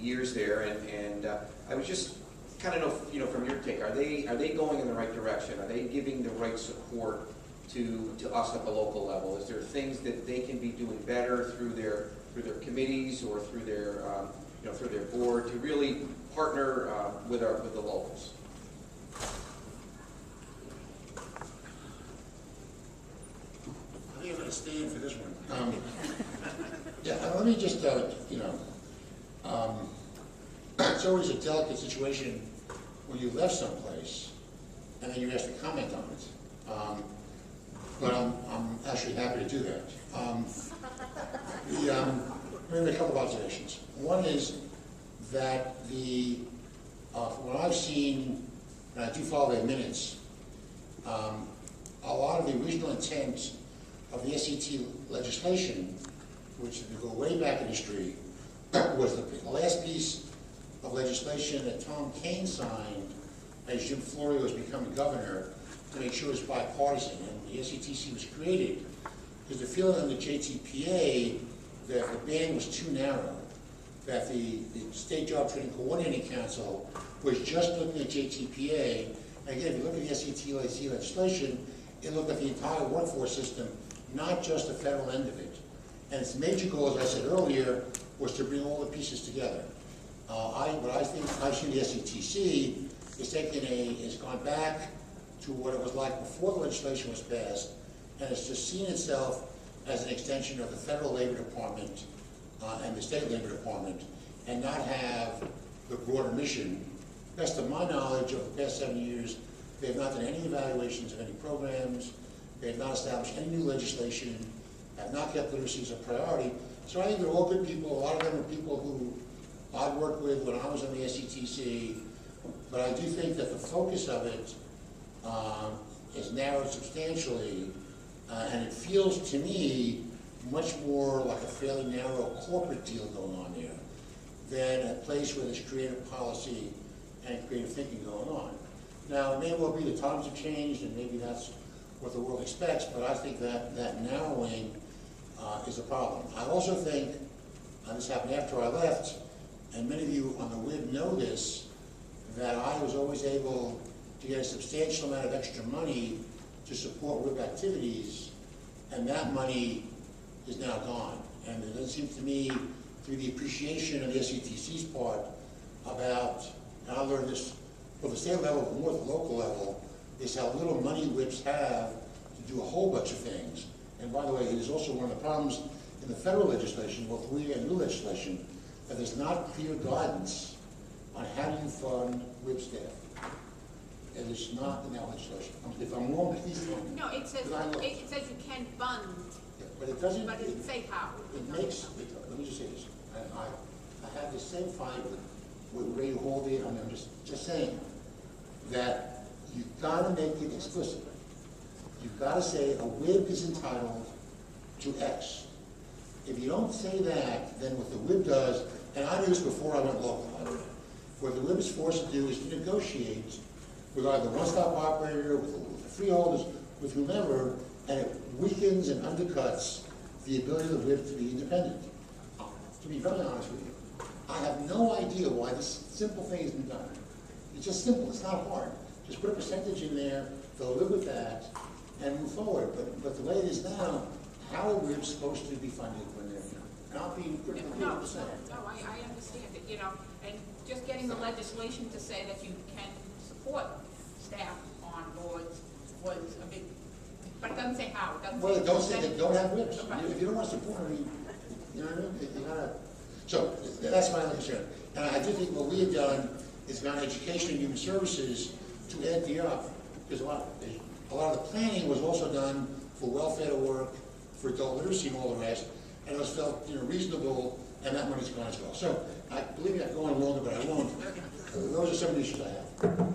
years there, and I was just kind of know, from your take, are they going in the right direction? Are they giving the right support to us at the local level? Is there things that they can be doing better through their committees or through their through their board to really partner with the locals? I think I'm going to stand for this one. Yeah, let me just, it's always a delicate situation when you left someplace and then you're asked to comment on it. But I'm actually happy to do that. Let me make a couple of observations. One is that from what I've seen, and I do follow their minutes, a lot of the original intent of the SET legislation, which if you go way back in history, was the last piece of legislation that Tom Kaine signed as Jim Florio was becoming governor to make sure it was bipartisan. And the SETC was created because the feeling on the JTPA that the band was too narrow, that the State Job Training Coordinating Council was just looking at JTPA. And again, if you look at the SETC legislation, it looked at the entire workforce system, not just the federal end of it. And its major goal, as I said earlier, was to bring all the pieces together. What I think I've seen the SETC is gone back to what it was like before the legislation was passed, and it's just seen itself as an extension of the federal labor department and the state labor department, and not have the broader mission. Best of my knowledge, over the past 7 years, they have not done any evaluations of any programs, they have not established any new legislation, have not kept literacy as a priority. So I think they're all good people. A lot of them are people who I worked with when I was on the SETC, but I do think that the focus of it is narrowed substantially, and it feels to me much more like a fairly narrow corporate deal going on there than a place where there's creative policy and creative thinking going on. Now, it may well be the times have changed, and maybe that's what the world expects, but I think that narrowing is a problem. I also think, this happened after I left, and many of you on the WIB know this, that I was always able to get a substantial amount of extra money to support WIB activities, and that money is now gone. And it doesn't seem to me, through the appreciation of the SETC's part about, and I learned this from the state level, but more at the local level, is how little money WIBs have to do a whole bunch of things. And by the way, it is also one of the problems in the federal legislation, both WIB and new legislation, that there's not clear guidance on how do you fund WIB staff. And it's not in that legislation. If I'm wrong, please tell me. No, it says you can fund, Yeah, but it doesn't. but it doesn't say how. Let me just say this. I have the same fight with Ray Haldy. I mean, I'm just saying that you've got to make it explicit. You've got to say a WIB is entitled to X. If you don't say that, then what the WIB does, and I knew this before I went local, by the way, what the WIB is forced to do is to negotiate with either the one-stop operator, with the freeholders, with whomever, and it weakens and undercuts the ability of the WIB to be independent. To be very honest with you, I have no idea why this simple thing has been done. It's just simple, it's not hard. Just put a percentage in there, they'll live with that, and move forward. But the way it is now, how are WIBs supposed to be funded when they're not being critical? No, I understand it, and just getting the legislation to say that you can support staff on boards was a big, but it doesn't say how. Well, don't say they don't have WIBs. Right. If you don't want to support them, you know what I mean? You gotta. So that's my only concern. And I do think what we have done is gone education and human services to add the up, because a lot of the planning was also done for welfare work, for adult literacy and all the rest, and it was felt reasonable, and that money's gone as well. So I believe me, I'm going longer, but I won't. Those are some of the issues I have.